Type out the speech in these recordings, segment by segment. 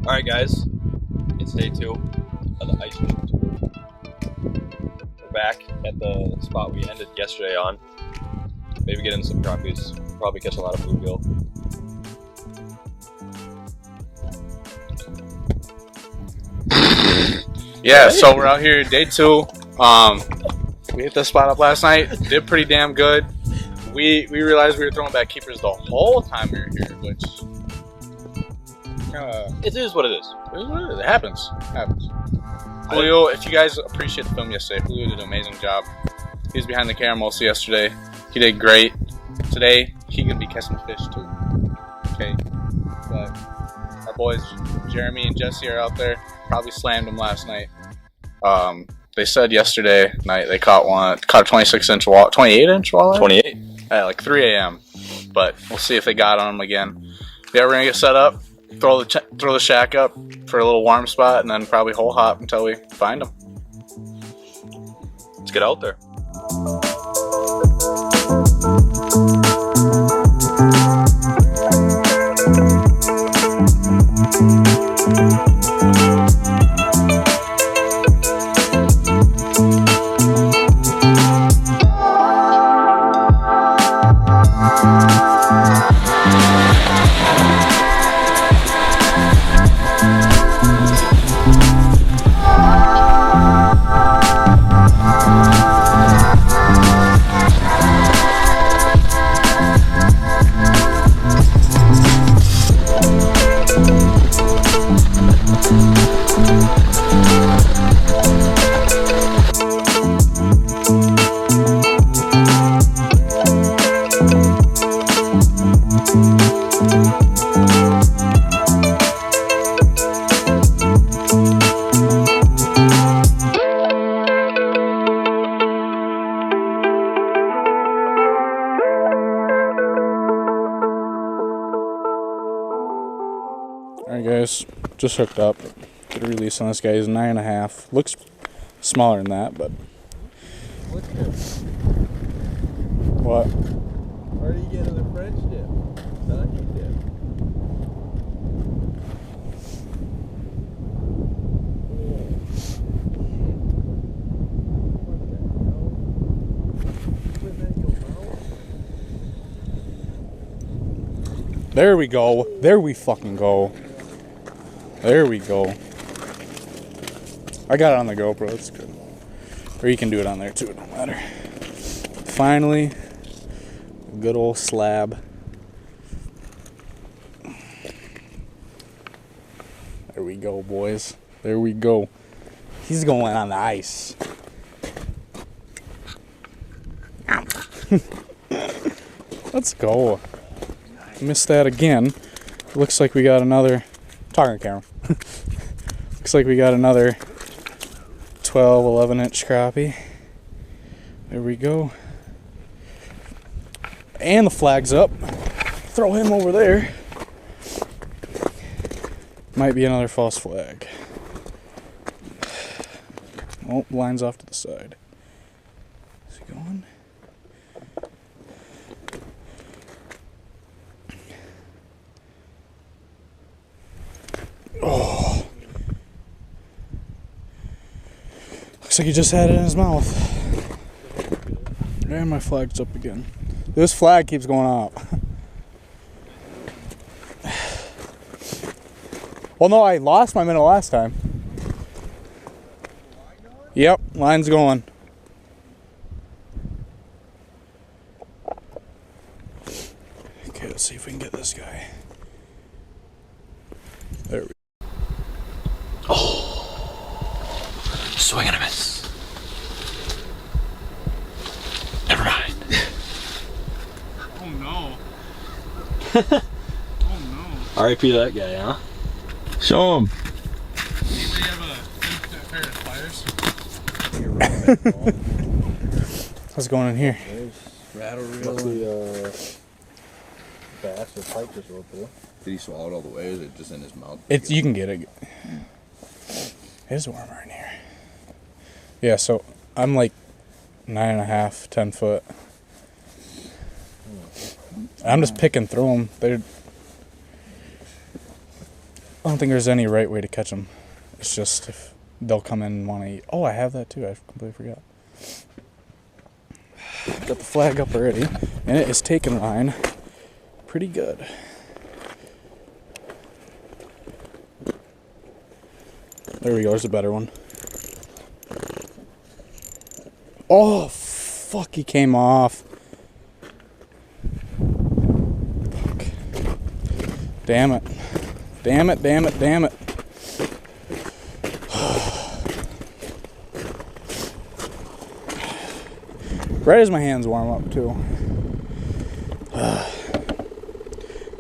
Alright guys, it's day 2 of the ice fishing tour. We're back at the spot we ended yesterday on. Maybe get in some crappies, probably catch a lot of bluegill. Yeah, so we're out here day 2. We hit this spot up last night, did pretty damn good. We realized we were throwing back keepers the whole time we were here, which It is what it is. it happens. Julio, if you guys appreciate the film yesterday, Julio did an amazing job. He was behind the camera most of yesterday. He did great. Today, he gonna be catching fish too. Okay, but our boys Jeremy and Jesse are out there. Probably slammed them last night. They said yesterday night they caught a 26-inch walleye, 28-inch walleye. 28. At like 3 a.m. But we'll see if they got on them again. Yeah, we're gonna get set up, throw the shack up for a little warm spot, and then probably hole hop until we find them. Let's get out there. Alright guys, just hooked up. Get a release on this guy. He's 9.5. Looks smaller than that, but What's this? what? Where do you get in the French dip? Ducky dip. There we go. There we fucking go. There we go. I got it on the GoPro. That's good. Or you can do it on there too. It don't matter. Finally, a good old slab. There we go, boys. There we go. He's going on the ice. Let's go. Missed that again. Looks like we got another talking camera. Looks like we got another 12, 11-inch crappie. There we go. And the flag's up. Throw him over there. Might be another false flag. Oh, line's off to the side. Is he going? Oh. Looks like he just had it in his mouth. And my flag's up again. This flag keeps going up. Well, no, I lost my minnow last time. Yep, line's going. Okay, let's see if we can get this guy. There we go. Oh, swing and a miss. Never mind. Oh no. Oh no. R.I.P. to that guy, huh? Show him. Anybody have a pair of pliers? What's going on here? Rattle reel. Bass or pike just rolled through. Did he swallow it all the way, or is it just in his mouth? It's, you can get it. It is warmer in here. Yeah, so I'm like 9.5, 10 foot. I'm just picking through them. I don't think there's any right way to catch them. It's just if they'll come in and want to eat. Oh, I have that too. I completely forgot. Got the flag up already, and it is taking line pretty good. There we go. There's a better one. Oh, fuck. He came off. Fuck. Damn it. Damn it, damn it, damn it. Right as my hands warm up, too.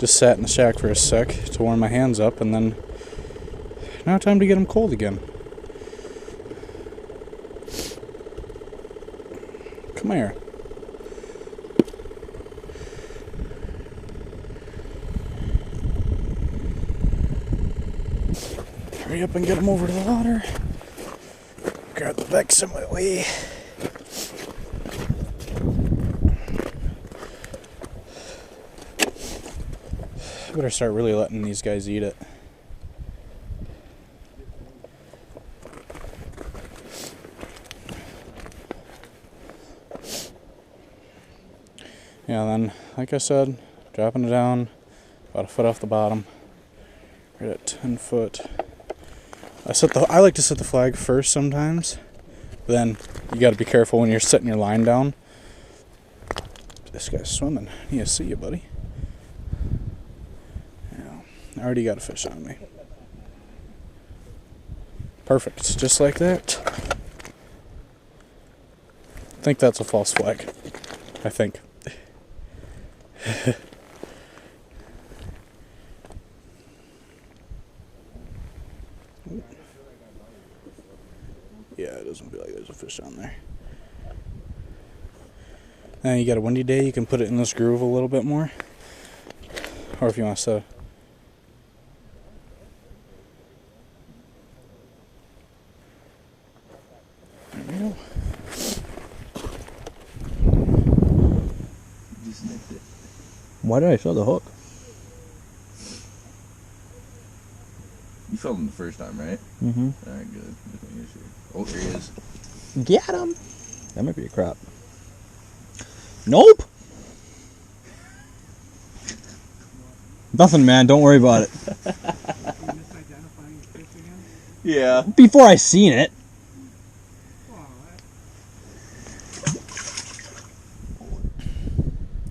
Just sat in the shack for a sec to warm my hands up, and then now time to get them cold again. Come here. Hurry up and get them over to the water. Grab the Vex in my way. I better start really letting these guys eat it. Yeah, then, like I said, dropping it down, about a foot off the bottom. Right at 10 foot. I like to set the flag first sometimes, but then you got to be careful when you're setting your line down. This guy's swimming. He has to see you, buddy. Yeah, I already got a fish on me. Perfect, just like that. I think that's a false flag. I think. Yeah, it doesn't feel like there's a fish on there. Now you got a windy day, you can put it in this groove a little bit more. Or if you want to set. There we go. Why did I throw the hook? You filled him the first time, right? Mm-hmm. Alright, good. Oh, here he is. Get him! That might be a crap. Nope! Nothing, man. Don't worry about it. Yeah. Before I seen it.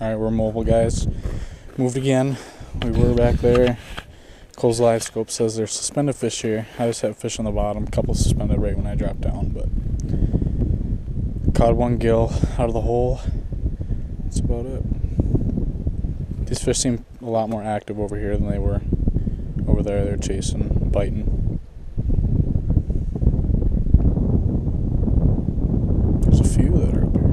Alright, we're mobile, guys. Moved again. We were back there. Cole's live scope says there's suspended fish here. I just have fish on the bottom. A couple suspended right when I dropped down, but caught one gill out of the hole. That's about it. These fish seem a lot more active over here than they were over there. They're chasing, biting. There's a few that are up here.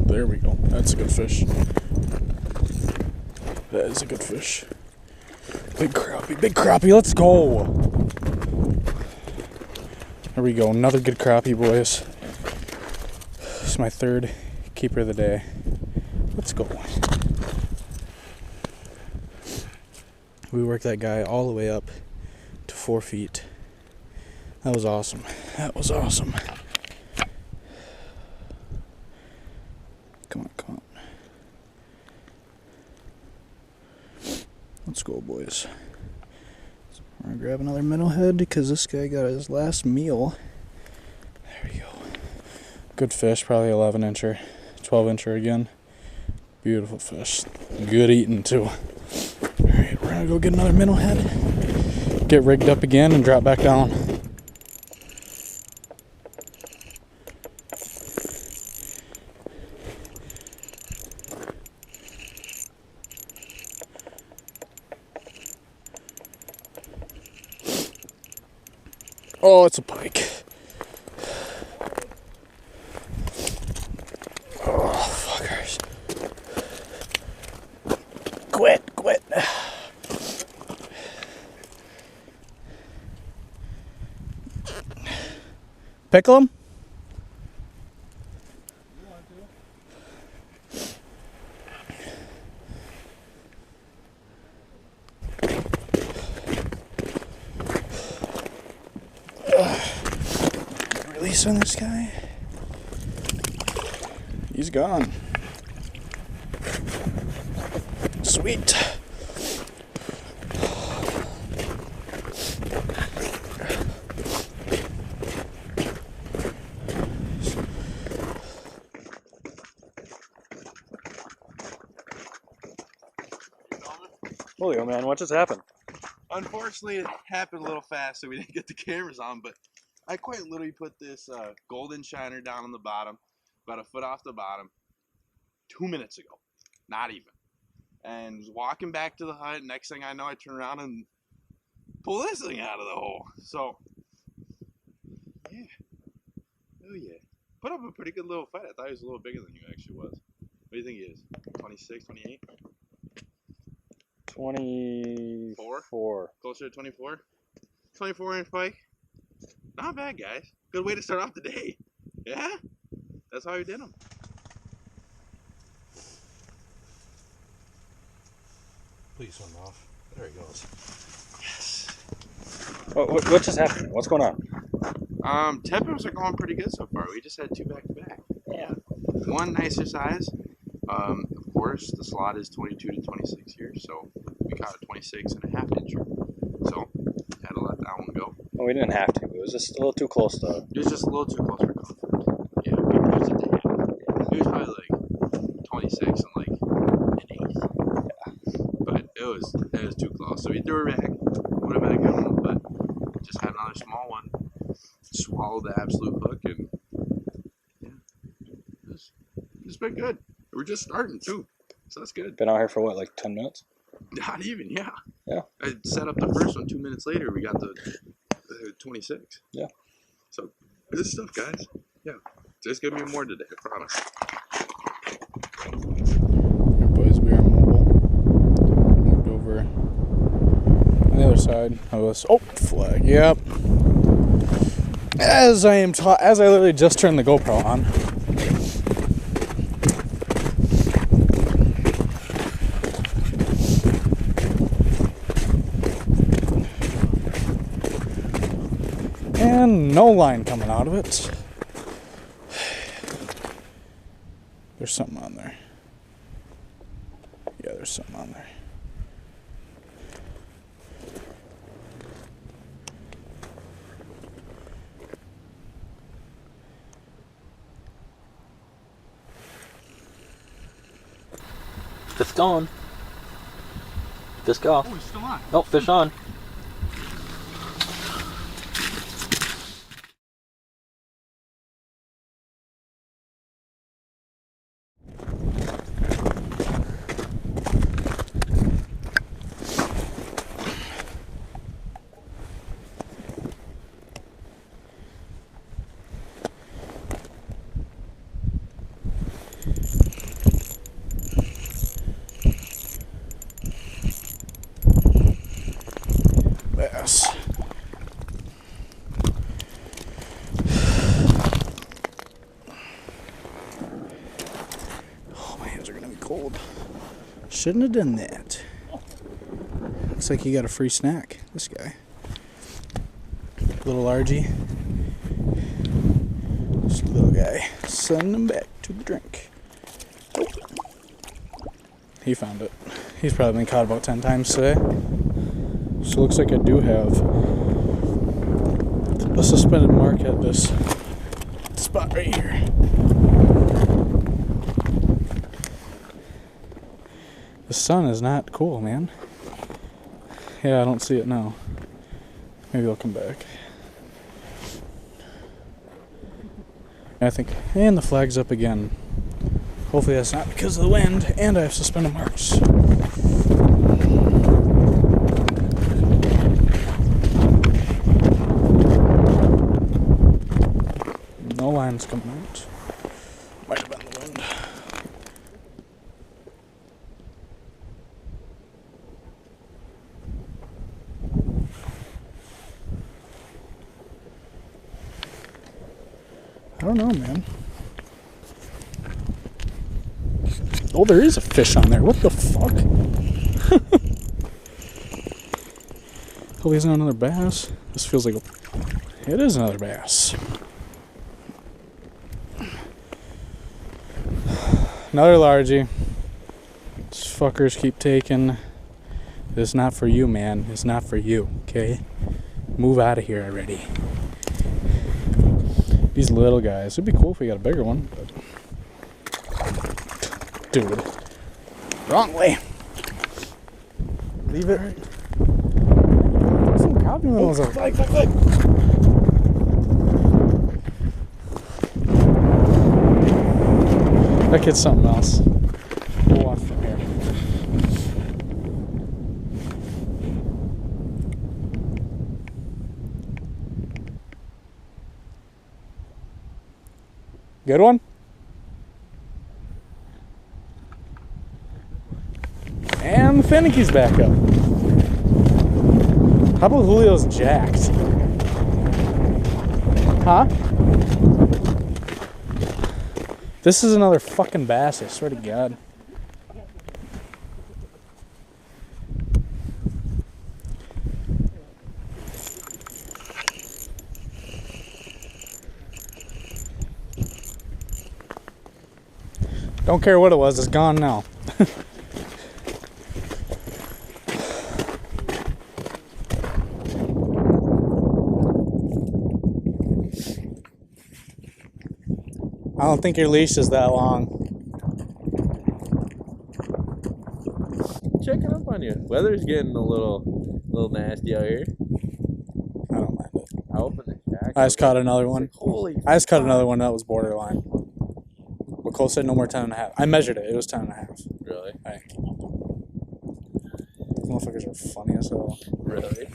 There we go. That's a good fish. That is a good fish. Big crappie. Big crappie. Let's go. There we go. Another good crappie, boys. This is my third keeper of the day. Let's go. We worked that guy all the way up to 4 feet. That was awesome. That was awesome. Come on, come on. Let's go, boys. So we're gonna grab another minnow head because this guy got his last meal. There we go. Good fish, probably 11 incher, 12 incher again. Beautiful fish. Good eating too. Alright, we're gonna go get another minnow head. Get rigged up again and drop back down. Oh, it's a pike. Oh, fuckers. pickle them? Release on this guy. He's gone. Sweet. Holy, oh man, what just happened? Unfortunately, it happened a little fast, so we didn't get the cameras on, but I quite literally put this golden shiner down on the bottom, about a foot off the bottom, 2 minutes ago. Not even. And was walking back to the hut. Next thing I know, I turn around and pull this thing out of the hole. So, yeah. Oh, yeah. Put up a pretty good little fight. I thought he was a little bigger than you actually was. What do you think he is? 26, 28? 24. Closer to 24? 24-inch Pike? Not bad, guys. Good way to start off the day. Yeah? That's how we did them. Please swim off. There he goes. Yes. What just happened? What's going on? Tempos are going pretty good so far. We just had 2 back-to-back. Yeah. One nicer size. Of course, the slot is 22 to 26 here, so we caught a 26.5 incher. So, had to let that one go. Well, we didn't have to. It was just a little too close to. It was just a little too close for comfort. Yeah, we used it to half. It was probably like 26 and like an eighth. Yeah. But it was too close. So we threw her back. Would have been a good one, but just had another small one. Swallowed the absolute hook, and yeah, it's been good. We're just starting too, so that's good. Been out here for what, like 10 minutes? Not even, yeah. Yeah. I set up the first one. 2 minutes later, we got the 26. Yeah. So good stuff, guys. Yeah, there's gonna be more today, I promise. Alright, boys, we are mobile. Moved over on the other side of us. Oh, flag. Yep. As I literally just turned the GoPro on. And no line coming out of it. There's something on there. Yeah, there's something on there. Fish gone. Fish off. Oh, it's still on. Nope, fish on. Bass. Oh, my hands are gonna be cold. Shouldn't have done that. Looks like he got a free snack, this guy. Little Argy. This little guy. Send him back to the drink. Oh. He found it. He's probably been caught about 10 times today. So it looks like I do have a suspended mark at this spot right here. The sun is not cool, man. Yeah, I don't see it now. Maybe I'll come back. I think, and the flag's up again. Hopefully that's not because of the wind, and I have suspended marks. No lines coming out. Might have been the wind. don't know, man. Oh, there is a fish on there. What the fuck? Hope he's not another bass. This feels like it is another bass. Another largie. These fuckers keep taking. This is not for you, man. It's not for you, okay? Move out of here already. These little guys. It'd be cool if we got a bigger one. But... Dude. Wrong way. Leave it. There's some crappie minnows out. Flag. That kid's something else. We'll watch from here. Good one? And the finicky's back up. How about Julio's jacked? Huh? This is another fucking bass, I swear to God. Don't care what it was, it's gone now. I don't think your leash is that long. Checking up on you. Weather's getting a little nasty out here. I don't mind it. I opened the shack. I just caught another one. Holy. I just caught another one that was borderline. McCole said no more 10.5. I measured it. It was 10.5. Really? Hey. Motherfuckers are funny as hell. Really?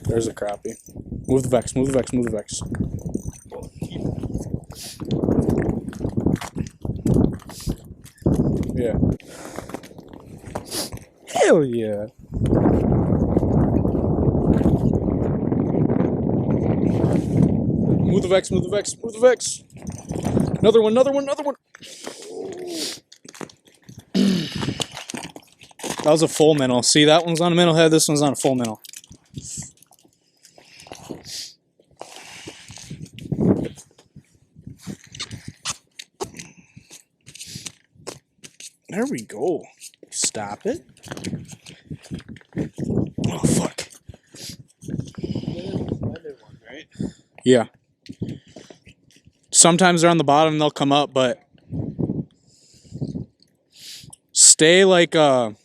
There's a crappie. Move the vex. Move the vex. Move the vex. Yeah. Hell yeah. Move the vex, move the vex, move the vex. Another one, another one, another one. That was a full minnow. See, that one's on a minnow head, this one's on a full minnow. There we go. Stop it. Oh, fuck. Yeah. Sometimes they're on the bottom, they'll come up, but stay like go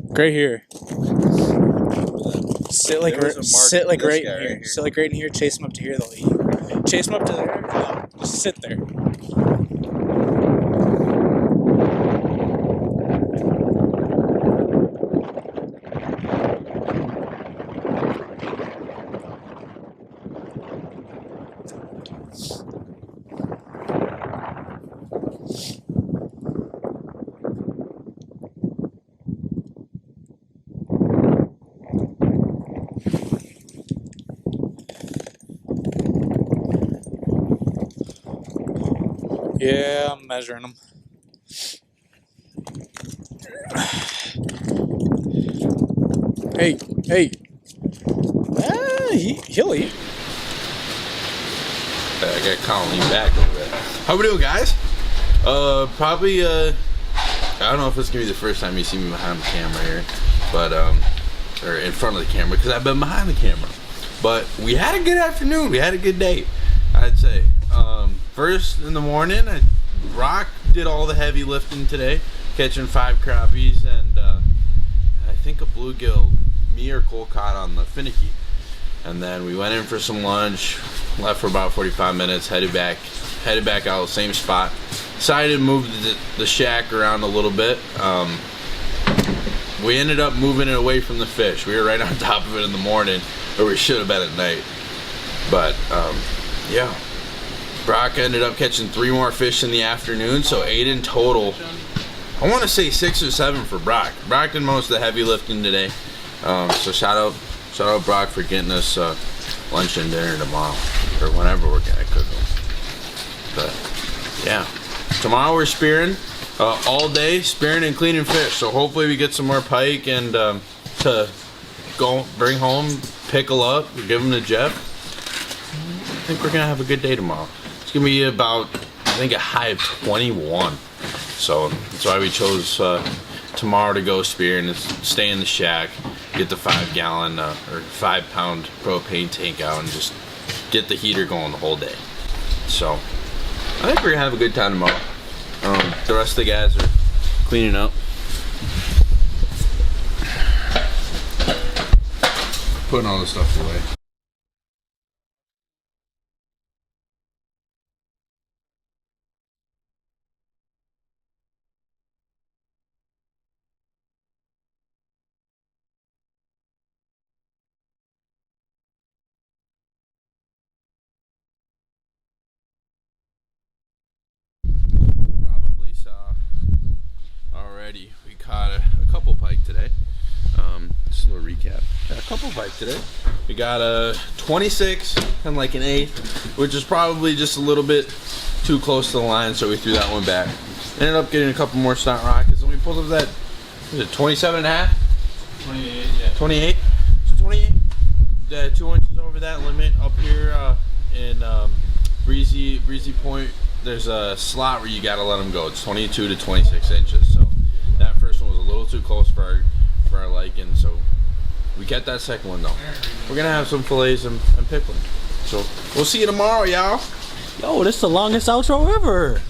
like right here. Sit like right in here. Sit like right in here. Chase them up to here. They'll eat you. Chase them up to there. No, just sit there. Yeah, I'm measuring them. Hey. He'll eat. I got Colleen back over there. How we doing, guys? Probably, I don't know if it's gonna be the first time you see me behind the camera here, but, or in front of the camera, because I've been behind the camera. But we had a good afternoon. We had a good day, I'd say. First in the morning, Brock did all the heavy lifting today, catching 5 crappies and I think a bluegill me or Cole caught on the finicky. And then we went in for some lunch, left for about 45 minutes, headed back out the same spot. Decided to move the shack around a little bit. We ended up moving it away from the fish. We were right on top of it in the morning, or we should have been at night. But yeah. Brock ended up catching 3 more fish in the afternoon, so 8 in total. I want to say 6 or 7 for Brock. Brock did most of the heavy lifting today. So shout out Brock for getting us lunch and dinner tomorrow, or whenever we're gonna cook them. But yeah, tomorrow we're spearing all day, spearing and cleaning fish. So hopefully we get some more pike and to go bring home, pickle up, give them to Jeff. I think we're gonna have a good day tomorrow. It's gonna be about, I think, a high of 21. So that's why we chose tomorrow to go spear and stay in the shack, get the 5-gallon or 5-pound propane tank out, and just get the heater going the whole day. So I think we're gonna have a good time tomorrow. The rest of the guys are cleaning up, putting all the stuff away. Probably saw already we caught a couple pike today. Just a little recap. Yeah, a couple pike today. We got a 26 and like an 8, which is probably just a little bit too close to the line, so we threw that one back. Ended up getting a couple more snot rockets, and we pulled up that, was it 27 and a half? 28, yeah. 28? So 28? 2 inches over that limit up here in Breezy Point. There's a slot where you gotta let them go. It's 22 to 26 inches. So that first one was a little too close for our liking. So we get that second one though. We're gonna have some fillets and pickling. So we'll see you tomorrow, y'all. Yo, this is the longest outro ever.